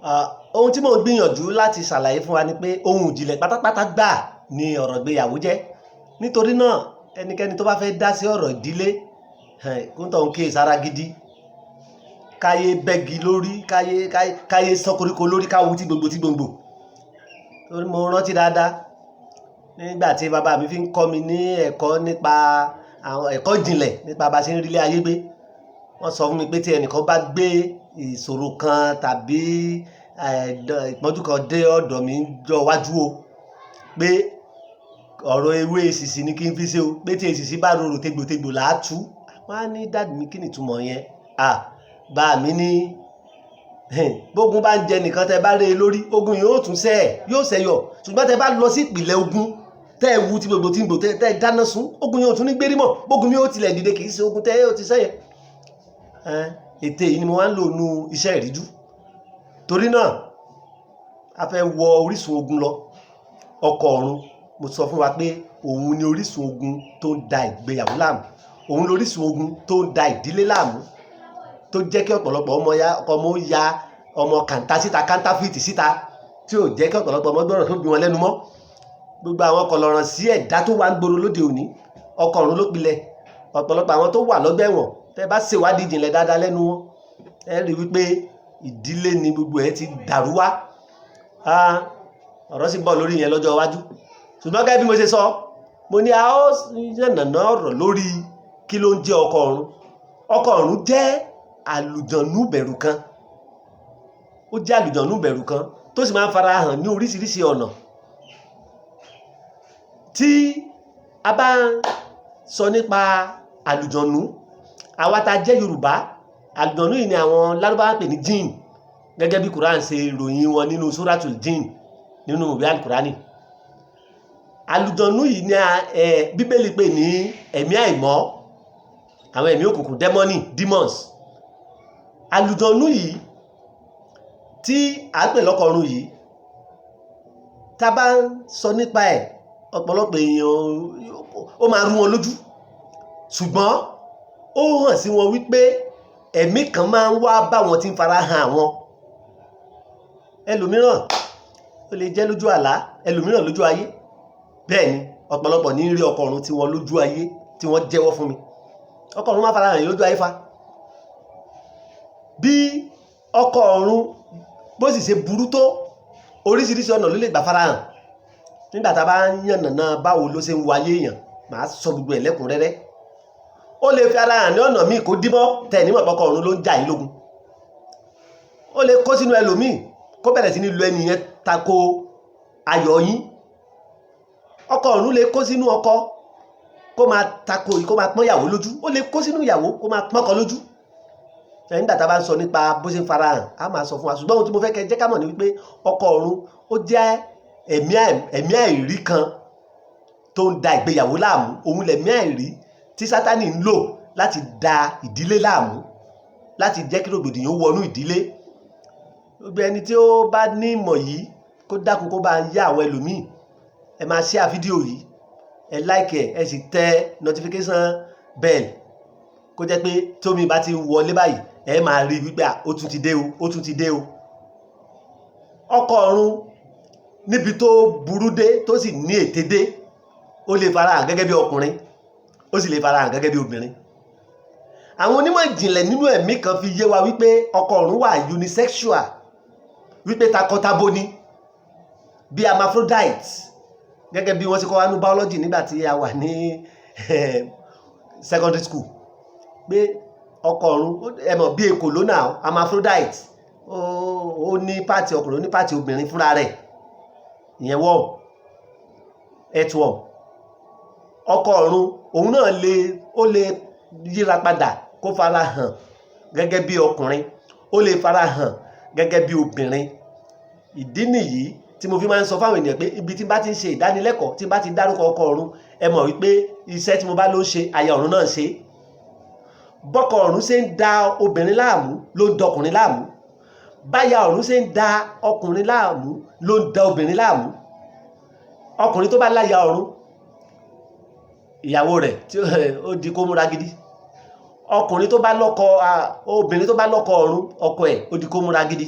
Ohun tí mò ń gbìyànjú láti ṣàlàyé fún wa ni pé ohun ìjìnlẹ̀ pátápátá gbà ni ọ̀rọ̀ ìgbéyàwó jẹ́. Nítorí náà ẹnikẹ́ni tó bá fẹ́ dá sí ọ̀rọ̀ ìdílé kó tó ń ké sára gidi, káyé bẹ́gi lórí, káyé sán koríko lórí, káwu tí gbogbo. Torí mo rántí dáadáa nígbà tí bàbá mi fi ń kọ́ mi ní ẹ̀kọ́ nípa àwọn ẹ̀kọ́ ìjìnlẹ̀ nípa bá ṣe ń rí ilé ayé gbé. Wọ́n sọ fún mi pé tí ẹnìkan bá gbé ìṣòro kan tàbí ìpọ́njú kan dé ọ̀dọ̀ mi jọ wájú o, pé ọ̀rọ̀ ewé èsìsì ni kí n fi ṣe o, pé tí èsìsì bá rorò tegbòtegbò làátú. Wọ́n á ní dáàdì mi kí ni ìtumọ̀ yẹn? Bá mi ní bógun bá ń jẹ nìkan tẹ bá ré e lórí, ogun yóò tún yóò ṣẹyọ. Ṣùgbọ́n tẹ bá lọ sí ìpìlẹ̀ ogun tẹ́ ẹ wu ti gbogbo tẹ́ ẹ dáná sun, ogun yóò tún ní gbérí mọ́. Bógun mi ó tilẹ̀ dìde kì í ṣe ogun tẹ́ ẹ ó ti ṣẹ́yẹ. Ète yìí ni mo wá ń lò nú iṣẹ́ ìríjú. Torí náà a fẹ́ wọ orísun ogun lọ. Ọkọ ọ̀run, mo sọ fún wa pé òun ni orísun ogun tó ń da ìgbéyàwó láàmú. Òun ni orísun ogun tó ń da ìdílé láàmú, tó jẹ́ kí ọ̀pọ̀lọpọ̀ ọmọ ya ọmọ kàńtà síta, kàńtàfìtì síta, tí ò jẹ́ kí ọ̀pọ̀lọpọ̀ ọmọ gbọ́rọ̀ tó bí wọn lẹ́nu mọ́. Gbogbo àwọn kọlọ̀ràn sí ẹ̀dá tó wà ń gbòòrò lóde òní, ọkọ ọ̀run ló pilẹ̀. Ọ̀pọ̀lọpọ̀ àwọn tó wà lọ́gbà ẹ̀wọ̀n, tẹ́ bá ṣèwádìí ìjìnlẹ̀ dáadáa lẹ́nu wọn, ẹ rí wípé ìdílé ni gbogbo ẹ̀ ti dàrú wá. Ọ̀rọ̀ sì bọ̀ lórí yẹn lọ́jọ́ iwájú. Ṣùgbọ́n gẹ́gẹ́ bí mo ṣe sọ, mo ní a ó yànnàná ọ̀rọ̀ lórí kí ló ń jẹ́ ọkọ ọ̀run. Ọkọ ọ̀run jẹ́ àlùjọ̀nnú bẹ̀rù kan. Ó jẹ́ àlùjọ̀nnú bẹ̀rù kan tó sì máa ń fara hàn ní oríṣiríṣi ọ̀nà. Tí a bá sọ nípa àlùjọ̀nnú, àwa tá jẹ́ Yorùbá, àlùjọ̀nnú yìí ni àwọn Lárúbáwá pè ní jinn, gẹ́gẹ́ bí Quran ṣe ròyìn wọn nínú Suratul Jinn nínú ìwé Al-Qurani. Àlùjọ̀nnú yìí ni Bíbélì pè ní ẹ̀mí àìmọ́, àwọn ẹ̀mí òkùnkùn, demons. Àlùjọ̀nnú yìí tí a pè lọ́kọ ọ̀run yìí, tá bá ń sọ nípa ẹ̀, ọ̀pọ̀lọpọ̀ èèyàn ó máa rú wọn lójú. Ṣùgbọ́n ó hàn sí wọn wípé ẹ̀mí kan máa ń wá bá wọn tí ń fara hàn àwọn. Ẹlòmíràn ó lè jẹ́ lójú àlá, ẹlòmíràn lójú ayé. Bẹ́ẹ̀ ni ọ̀pọ̀lọpọ̀ ní rí ọkọ ọ̀run tí wọ́n lójú ayé tí wọ́n jẹ́wọ́ fún mi. Ọkọ ọ̀run máa fara hàn lójú ayé fa. Bí ọkọ ọ̀run bó sì ṣe burú tó, oríṣiríṣi ọ̀nà ló lè gbà fara hàn. Nígbà tá a bá ń yànnàná báwo ló ṣe ń wáyé èèyàn, màá sọ gbogbo ẹ̀ lẹ́kùnrẹ́rẹ́. Ó lè fi ara hàn ní ọ̀nà míì kó dímọ́ tẹ̀ nímọ̀ ọkọ ọ̀run ló ń jà yín lógun. Ó lè kó sínú ẹlòmíì kó bẹ̀rẹ̀ sí ní lu ẹni yẹn tako ayọ̀ yín. Ọkọ ọ̀run lè kó sínú ọkọ kó máa tako kó máa pọ́n ìyàwó lójú. Ó lè kó sínú ìyàwó kó máa pọ́n ọkọ lójú. Nígbà tá a bá ń sọ nípa bó ṣe ń fara hàn, a máa sọ fún wa. Ṣùgbọ́n ohun tí mo fẹ́ kẹ́ jẹ́ ká mọ̀ ni wípé ọkọ ọ̀run ó jẹ́ ẹ̀mí àìrí kan tó ń da ìgbéyàwó láàmú. Òun lẹ̀mí àìrí tí Sátánì ń lò láti da ìdílé láàmú, láti jẹ́ kí rògbòdìyàn wọnú ìdílé. Gbogbo ẹni tí ó bá ní ìmọ̀ yìí kó dákun kó bá ń yá àwọn ẹlòmíì. Ẹ máa share fídíò yìí, ẹ like ẹ sì tẹ notification bell, kó jẹ́ pé tómi bá ti wọlé báyìí ẹ máa rí wípé ó tún ti dé o, ó tún ti dé o. Ọkọ ọ̀run níbi tó burú dé tó sì ní ète dé, ó lè fara hàn gẹ́gẹ́ bí ọkùnrin, ó sì lè fara hàn gẹ́gẹ́ bí obìnrin. Àwọn onímọ̀ ìjìnlẹ̀ nínú ẹ̀mí kan fi yé wa wípé ọkọ ọ̀run wà unisexual, wípé takọtabo ni, bí hermaphrodite, gẹ́gẹ́ bí wọ́n ṣe kọ́ wa ní biology nígbà tí a wà ní secondary school. Pé ọkọ ọ̀run ẹ mọ̀ bí èkó lónà hermaphrodite, ó ní pàtì ọkùnrin, ó ní pàtì obìnrin fúnra rẹ̀, ìyẹn worm, earthworm. Ọkọ ọ̀run òun náà ó lè yíra padà kó fara hàn gẹ́gẹ́ bí ọkùnrin, ó lè fara hàn gẹ́gẹ́ bí obìnrin. Ìdí nìyí tí mo fi máa ń sọ fáwọn ènìyàn pé ibi tí bá ti ń ṣe ìdánilẹ́kọ̀ọ́, tí bá ti dárúkọ ọkọ ọ̀run, ẹ mọ̀ wípé iṣẹ́ tí mo bá ló ń ṣe aya ọ̀run náà ṣe. Bọ́kọ ọ̀run ṣe ń da obìnrin láàmú ló ń dọkùnrin láàmú. Báya ọ̀run ṣe ń da ọkùnrin láàmú ló ń da obìnrin láàmú. Ọkùnrin tó bá láya ọ̀run, ìyàwó rẹ̀ tí ó di kó múra gidi. Ọkùnrin tó bá lọ́kọ obìnrin tó bá lọ́kọ ọ̀run, ọkọ ẹ̀ ó di kó múra gidi.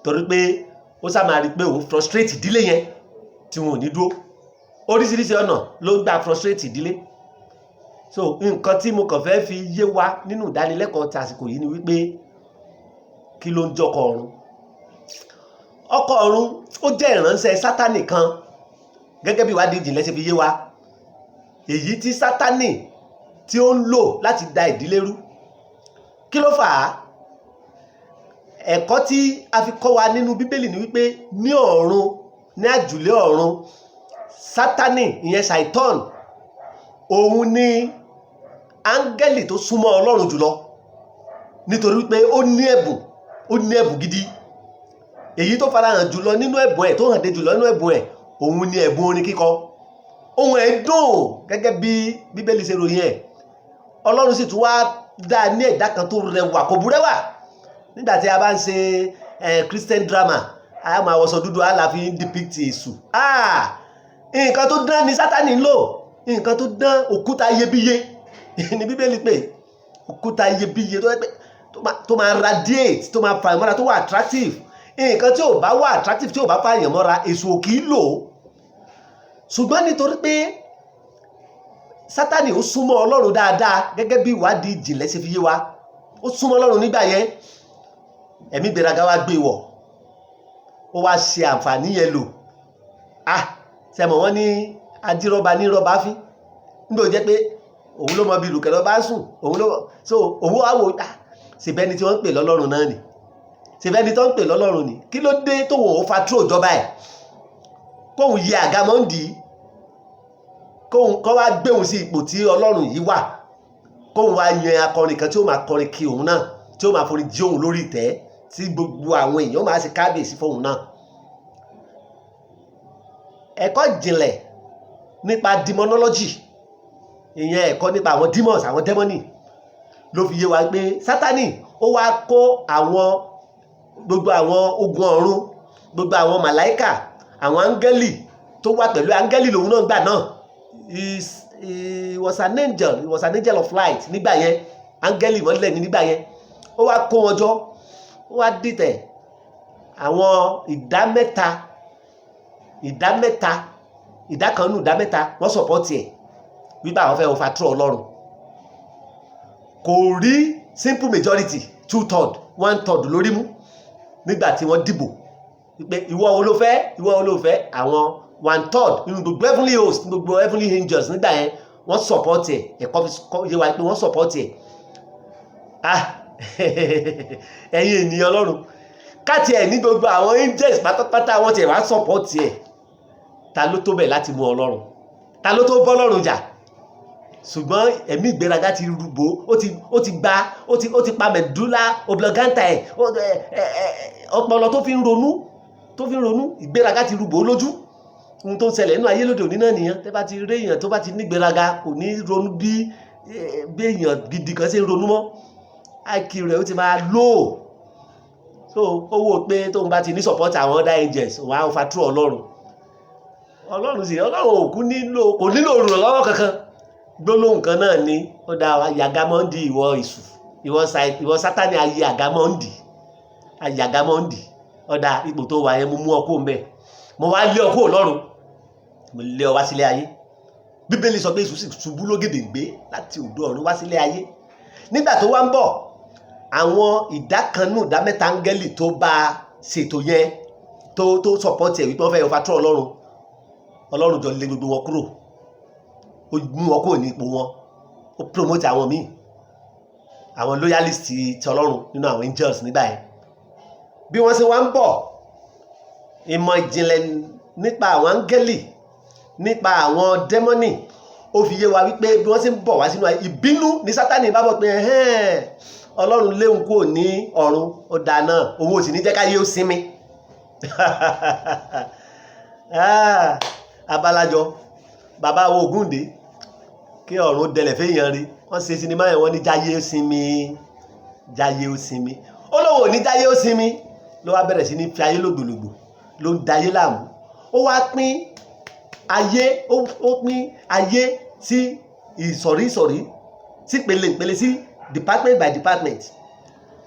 torí pé ó sá máa rí pé òun frustrate ìdílé yẹn tí wọn ò ní dúró. Oríṣiríṣi ọ̀nà ló ń gbà frustrate ìdílé. So nǹkan tí mo kàn fẹ́ fi yé wa nínú ìdánilẹ́kọ̀ọ́ ti àsìkò yìí ni wípé kí ló ń jọkọ ọ̀run? Ọkọ ọ̀run ó jẹ́ ìránṣẹ́ Sátánì kan, gẹ́gẹ́ bí ìwádìí ìjìnlẹ̀ ṣe fi yé wa, èyí tí Sátánì tí ó ń lò láti da ìdílé rú. Kí ló fà á? Ẹ̀kọ́ tí a fi kọ́ wa nínú Bíbélì ni wípé ní ọ̀run, ní àjùlé ọ̀run, Sátánì ìyẹn Ṣàìtán, òun ni áńgẹ́lì tó súnmọ́ Ọlọ́run jùlọ, nítorí wípé ó ní ẹ̀bùn gidi. Èyí tó farahàn jùlọ nínú ẹ̀bùn ẹ̀, tó hàn dé jùlọ nínú ẹ̀bùn ẹ̀, òun ni ẹ̀bùn orin kíkọ. Ohùn ẹ̀ dùn gẹ́gẹ́ bí Bíbélì ṣe ròyìn ẹ̀. Ọlọ́run sì tún wá dá ní ẹ̀dá kan tó rẹwà kò búrẹ́wà. Nígbà tí a bá ń ṣe Christian drama, a máa wọṣọ dúdú, a la fi ń depict Èṣù. Nǹkan tó dán ni Sátánì ń lò, nǹkan tó dán, òkúta iyebíye ni Bíbélì pé, òkúta iyebíye tó máa radiate, tó máa fàyàn mọ́ra, tó wà attractive. Nǹkan tí ò bá wà attractive, tí ò bá fàyàn mọ́ra, Èṣù ò kì í lò. Ṣùgbọ́n nítorí pé Sátánì ó súnmọ́ Ọlọ́run dáadáa, gẹ́gẹ́ bí ìwádìí ìjìnlẹ̀ ṣe fi yé wa, ó súnmọ́ Ọlọ́run nígbà yẹn, ẹ̀mí ìgbéraga wá gbé wọ̀, ó wá ṣe àǹfààní yẹn lò. Ṣẹmọ̀ wọ́n ní adírọ́ba ní rọ́bà fín, nígbà ó jẹ́ pé òun ló mọ bí ìrùkẹ̀ lọ́ba sùn, so òun wá wò ṣèbẹ́ni tí wọ́n ń pè lọ́lọ́run náà ni, ṣèbẹ́ni tó ń pè lọ́lọ́run ni, kí ló dé tó wọ́n ó fa tró ìjọba ẹ̀, kóhun yẹ àga mọ́ndì, kọ́ wá gbéhùn sí ipò tí Ọlọ́run yìí wà, kóhun wá yan akọrin kan tí ó máa kọrin kí òun náà, tí ó máa forí jí òun lórí ìtẹ́, tí gbogbo àwọn èèyàn máa ṣe kábíyèsí fóun náà. Ẹ̀kọ́ ìjìnlẹ̀ nípa demonology, ìyẹn ẹ̀kọ́ nípa àwọn demons, àwọn dẹ́mọ́nì, ló fi yé wa pé Sátánì ó wá kó gbogbo àwọn ogun ọ̀run, gbogbo àwọn màláíkà, àwọn áńgẹ́lì tó wà pẹ̀lú, áńgẹ́lì lòun náà gbà náà, he was an angel of light nígbà yẹn, áńgẹ́lì mọ́lẹ̀ ní nígbà yẹn. Ó wá kó wọn jọ, ó wá dìtẹ̀ àwọn ìdá kan nù ìdá mẹ́ta, wọ́n sọ̀pọ̀tì ẹ̀ wípé àwọn fẹ́ overthrow Ọlọ́run. Kò rí simple majority 2/3 1/3 lórí mú nígbà tí wọ́n dìbò wípé ìwọ wo ló fẹ́, àwọn 1/3 nínú gbogbo heavenly host, gbogbo heavenly angels nígbà yẹn wọ́n sọ̀pọ̀tì ẹ̀. Ẹ̀kọ́ yé wa pé wọ́n sọ̀pọ̀tì ẹ̀. Ẹ̀yin ènìyàn Ọlọ́run, káàtì ẹ̀ ní gbogbo àwọn angels pátápátá wọ́n ti wá sọ̀pọ̀tì ẹ̀. Ta ló tó bẹ̀ láti mú Ọlọ́run? Ta ló tó bọ́ Ọlọ́run jà? Ṣùgbọ́n ẹ̀mí ìgbéraga ti rúgbó, ó ti pa medulla oblongata ẹ̀, ọpọlọ tó fi ń ronú, ìgbéraga ti rúgbó lójú. Ohun tó ń ṣẹlẹ̀ nínú ayé lóde òní náà nìyẹn. Tẹ́ bá ti rí èèyàn tó bá ti ní ìgbéraga, kò ní ronú bí èèyàn gidi kan ṣe ń ronú mọ́. IQ rẹ̀ ó ti máa low. So ó wò pé tóun bá ti ní support àwọn other angels, wọ́n á overthrow Ọlọ́run. Ọlọ́run òkú kò nílò olùrànlọ́wọ́ kankan. Gbólóhùn kan náà ni ó dá àyàgámọ́ndì ìwọ Èṣù, ìwọ Sátánì, ayé àyàgámọ́ndì, ọ̀dà ipò tó wà yẹn, mo mú ọkọ̀ ń bẹ̀, mo wá lé ọkọ̀ Ọlọ́run, mo lé ọ wá sílé ayé. Bíbélì sọ pé Èṣù sì ṣubú lógèdèǹgbé láti òdo ọ̀run wá sílé ayé. Nígbà tó wá ń bọ̀, àwọn ìdá kan nù ìdá mẹ́ta áńgẹ́lì tó bá ṣètò yẹn, tó sọ̀pọ̀tì ẹ̀ wípé wọ́n fẹ́ overthrow Ọlọ́run jọ lé gbogbo wọn kúrò, ó mú wọn kúrò ní ipò wọn, ó promote àwọn míì, àwọn loyalist ti Ọlọ́run nínú àwọn angels nígbà yẹn. Bí wọ́n ṣe wá ń bọ̀, ìmọ̀ ìjìnlẹ̀ nípa àwọn áńgẹ́lì, nípa àwọn dẹ́mọ́nì, ó fi yé wa wípé bí wọ́n ṣe ń bọ̀ wá sínú ayé, ìbínú ní Sátánì bá bọ̀ pé Ọlọ́run léhun kúrò ní ọ̀run, ó dáná, òun ò sì ní jẹ́ káyé ó sinmi. Abalájọ bàbá wo Ògúndé, kí ọ̀run dẹlẹ̀ fẹ́yàn rí, wọ́n ṣe sinimá yẹn, wọ́n ní jáyé ó sinmi, ó lóun ò ní jáyé ó sinmi, ló wá bẹ̀rẹ̀ sí ní fi ayé lògbòlògbò, ló ń dayé láàmú. Ó wá pín ayé sí ìsọ̀rí sí ìpele sí department by department.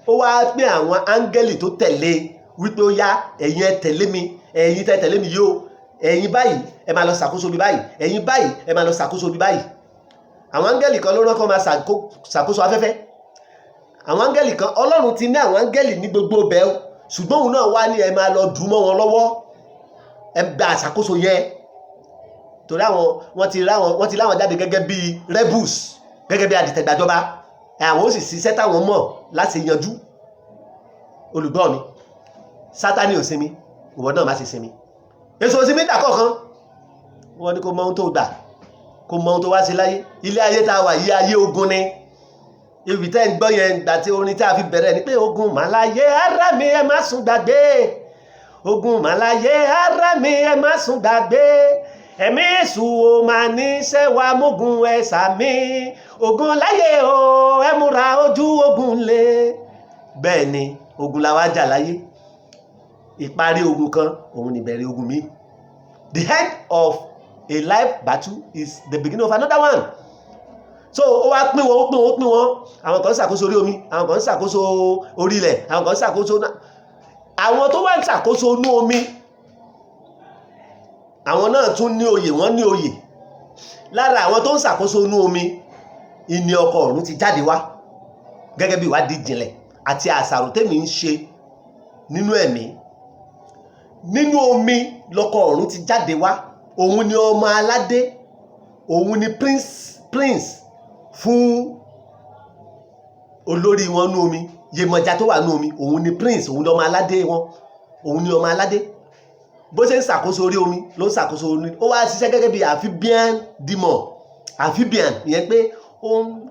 Ó wá pín àwọn áńgẹ́lì tó tẹ̀lé, wípé ó yá ẹ̀yin ẹ tẹ̀lé mi, ẹ̀yin tẹ́ tẹ̀lé mi yóò, ẹ̀yin báyìí ẹ máa lọ ṣàkóso bí báyìí, ẹ̀yin báyìí ẹ máa lọ ṣàkóso bí báyìí. Àwọn áńgẹ́lì kan ló rán kó máa ṣàkóso afẹ́fẹ́. Àwọn áńgẹ́lì kan, Ọlọ́run ti ní àwọn áńgẹ́lì ní gbogbo bẹ́ẹ̀, ṣùgbọ́n òun náà wá ní ẹ máa lọ dùn mọ́ wọn lọ́wọ́, ẹ gba àṣàkóso yẹn. Torí wọ́n ti láwọn jáde gẹ́gẹ́ bí rebels, gẹ́gẹ́ bí adìtẹ̀gbàjọba, àwọn ó sì ṣiṣẹ́ táwọn mọ̀ láti yanjú. Olùgbọ́ mi, Sátánì ò sinmi, ìwọ náà má sì sinmi. Èso òsinmi dà kọ̀ọ̀kan, wọ́n ní kó mọ ohun tó gbà, kó mọ ohun tó wá sí láyé. Ilé ayé tá a wà yí ayé ogun ni. Ibi tẹ́ ń gbọ́ yẹn gbà tí orin tí a fi bẹ̀rẹ̀ ni pé ogun màláyé ara mi ẹ má sùn gbàgbé, ogun màláyé ara mi ẹ má sùn gbàgbé, ẹ̀mí èṣù o máa ní sẹ́wà mógun ẹ̀sà mi, ogun láyé o ẹ múra ojú ogun lé. Bẹ́ẹ̀ ni ogun la wá jà láyé. Ìparí ogun kan òun ni ìbẹ̀rẹ̀ ogun mi. The end of a life battle is the beginning of another one. So ó wá pín wọn, àwọn kan ń ṣàkóso orí omi, àwọn kan ń ṣàkóso orí ilẹ̀, àwọn kan ń ṣàkóso àwọn tó wá ń ṣàkóso inú omi, àwọn náà tún ní oyè, wọ́n ní oyè. Lára àwọn tó ń ṣàkóso inú omi ìní ọkọ̀ ọ̀run ti jáde wá, gẹ́gẹ́ bí ìwádìí ìjìnlẹ̀ àti àṣàrò tèmi ń ṣe nínú ẹ̀mí. Nínú omi lọkọ̀ ọ̀run ti jáde wá, òun ni ọmọ aládé, òun ni prince fún olórí wọn nú omi. Yemọja tó wà nú omi, òun ni prince, òun ni ọmọ aládé wọn, òun ni ọmọ aládé. Bó ṣe ń ṣàkóso orí omi ló ń ṣàkóso orí, ó wá ṣiṣẹ́ gẹ́gẹ́ bí amphibian demon. Amphibian ìyẹn pé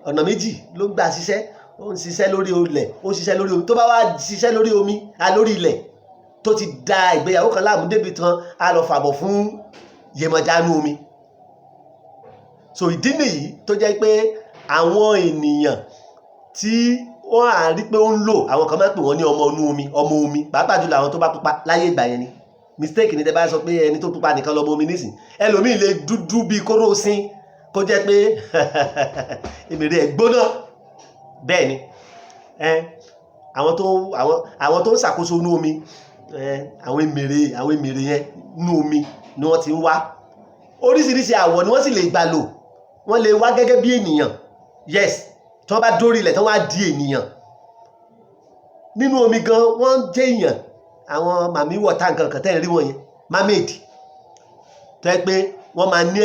ọ̀nà méjì ló ń gbà ṣiṣẹ́, ó ń ṣiṣẹ́ lórí ilẹ̀, ó ń ṣiṣẹ́ lórí omi. Tó bá wá ṣiṣẹ́ lórí omi, lórí ilẹ̀, tó ti da ìgbéyàwó kan láàmú débi tán, a lọ fàbọ̀ fún Yemọja nú omi. So ìdí nìyí tó jẹ́ pé àwọn ènìyàn tí wọ́n á rí pé ó ń lò, àwọn kan máa ń pè wọ́n ní ọmọ inú omi, ọmọ omi, pàápàá jùlọ àwọn tó bá pupa láyé ìgbà yẹn ni. Mistake ni tẹ́ bá sọ pé ẹni tó pupa nìkan lọmọ omi nísìn. Ẹlòmíì lè dúdú bíi kóró sin kó jẹ́ pé èmèrè ẹ̀ gbóná. Bẹ́ẹ̀ ni àwọn tó ń ṣàkóso inú omi, àwọn èmèrè yẹn inú omi ni wọ́n ti ń wá. Oríṣiríṣi àwọ̀ ni wọ́n sì lè gbà lò. Wọ́n lè wá gẹ́gẹ́ bí ènìyàn, yes, tí wọ́n bá dórí ilẹ̀ tí wọ́n á di ènìyàn. Nínú omi gan wọ́n jẹ́ èèyàn. Àwọn màmí wọ̀tá nǹkan kan tẹ́ rí wọn yẹn, mermaid, tó yẹ pé wọ́n máa ní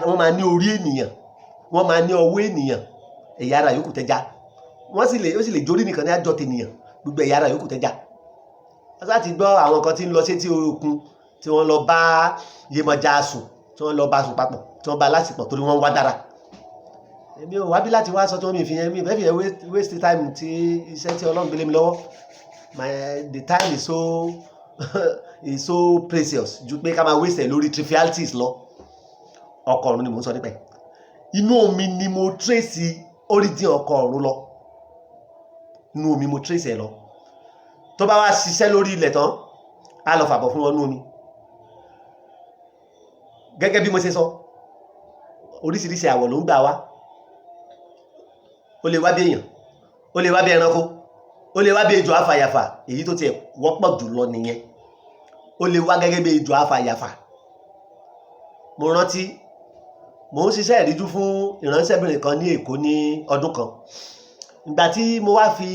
wọ́n máa ní orí ènìyàn, wọ́n máa ní ọwọ́ ènìyàn, ẹ̀yà ara yòókù tẹ́já. Ó sì lè jórí nìkan ní àjọ tènìyàn, gbogbo ẹ̀yà ara yòókù tẹ́já. Wọ́n sá ti gbọ́ àwọn kan tí ń lọ sétí òkun, tí wọ́n lọ bá Yemọja sùn, tí wọ́n lọ bá sùn papọ̀, tí wọ́n bá lásìpọ̀ torí wọ́n wá dára. Èmi ò wá bí láti wá sọ tí wọ́n mi fi yẹn, mi fẹ́ fi yẹn waste time tí iṣẹ́ tí Ọlọ́run gbélé mi lọ́wọ́. The time is so precious ju pé ká máa waste lórí trivialities lọ. Ọkọ̀ ọ̀run ni mò ń sọ nípa ẹ̀. Inú omi ni mo trace origin ọkọ̀ ọ̀run lọ. Inú omi mo trace ẹ̀ lọ. Tó bá wá ṣiṣẹ́ lórí ilẹ̀ tán, á lọ fàbọ̀ fún wọn nú omi. Gẹ́gẹ́ bí mo ṣe sọ, oríṣiríṣi àwọ̀ ló ń gbà wá. Ó lè wá bí èèyàn, ó lè wá bí ẹranko, ó lè wá bí ejò afàyàfà, èyí tó tiẹ̀ wọ́pọ̀ jùlọ nìyẹn. Ó lè wá gẹ́gẹ́ bí ejò afàyàfà. Mo rántí mo ń ṣiṣẹ́ ìríjú fún ìránṣẹ́bìnrin kan ní Èkó ní ọdún kan. Ìgbà tí mo wá fi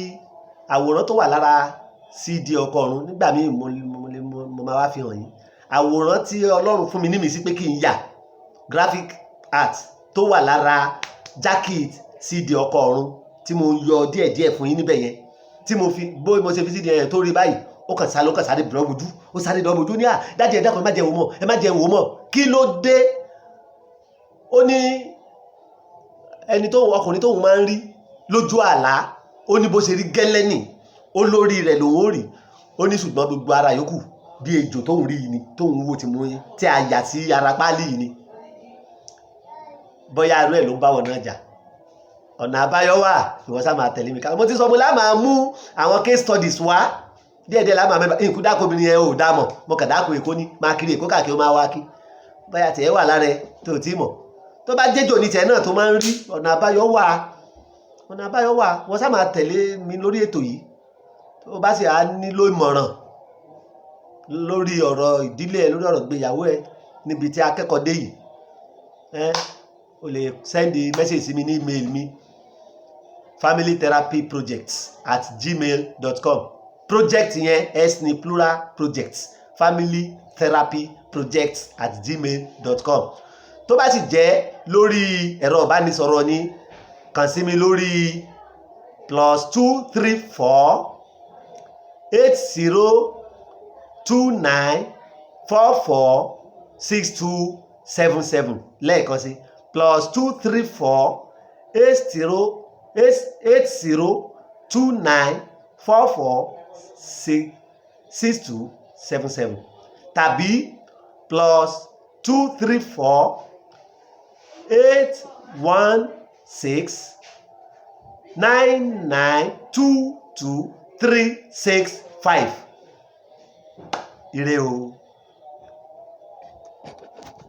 àwòrán tó wà lára CD ọkọ̀ ọ̀run, nígbà míì mo máa wá fi hàn yín. Àwòrán tí Ọlọ́run fún mi ní ìmísí pé kí n yà, graphic art tó wà lára jacket CD ọkọ̀ ọ̀run tí mo yọ díẹ̀díẹ̀ fún yín níbẹ̀ yẹn, tí mo ṣe fi CD yẹn tó rí báyìí, ó kàn sáré bẹ̀rẹ̀ ojú, ó sáré dọ̀ ojú ní dájú ẹ̀dá kan ẹ má jẹ́ wò mọ́, kí ló dé? Ó ní ọkùnrin tóun máa ń rí lójú àlá, ó ní bó ṣe rí gẹ́lẹ́ nì, ó lórí rẹ̀ lòun ó rí, ó ní ṣùgbọ́n gbogbo ara yòókù bí ejò tóun rí yìí ni, tóun wò tí a yà sí ara páálí yìí ni. Bóyá arú ẹ̀ ló ń bá wọn náà jà. Ọ̀nà àbáyọ wà, ìwọ sá máa tẹ̀lé mi ká. Mo ti sọ mo lá máa mú àwọn case studies wá díẹ̀díẹ̀ lá máa mẹ́bà. Ìkú dákò obìnrin yẹn ò dámọ̀, mo kà dákò Èkó ní máa kiri Èkó káàkiri ó máa wá kí. Bóyá tiẹ̀ wà lára ẹ tó tí mọ̀. Tó bá jẹ́jọ́ ní tiẹ̀ náà tó máa ń rí, ọ̀nà àbáyọ wà. Wọ́n sá máa tẹ̀lé mi lórí ètò yìí. Tó bá sì á nílò ìmọ̀ràn, lórí ọ̀rọ̀ ìdílé ẹ, lórí ọ̀rọ̀ ìgbéyàwó ẹ, níbi tí akẹ́kọ̀ọ́ dé yìí, o lè sẹ́ndì mẹ́sẹ̀jì sí mi ní email mi familytherapyprojects@gmail.com. project yẹn s ní plural projects, familytherapyprojects@gmail.com. tó bá sì jẹ́ lórí ẹ̀rọ ìbánisọ̀rọ̀ ni, kàn sí mi lórí +234 8029 44 6277 lẹ́ẹ̀kan sí +234 8029 44 6277 tàbí +234 816 9922365. Ire o.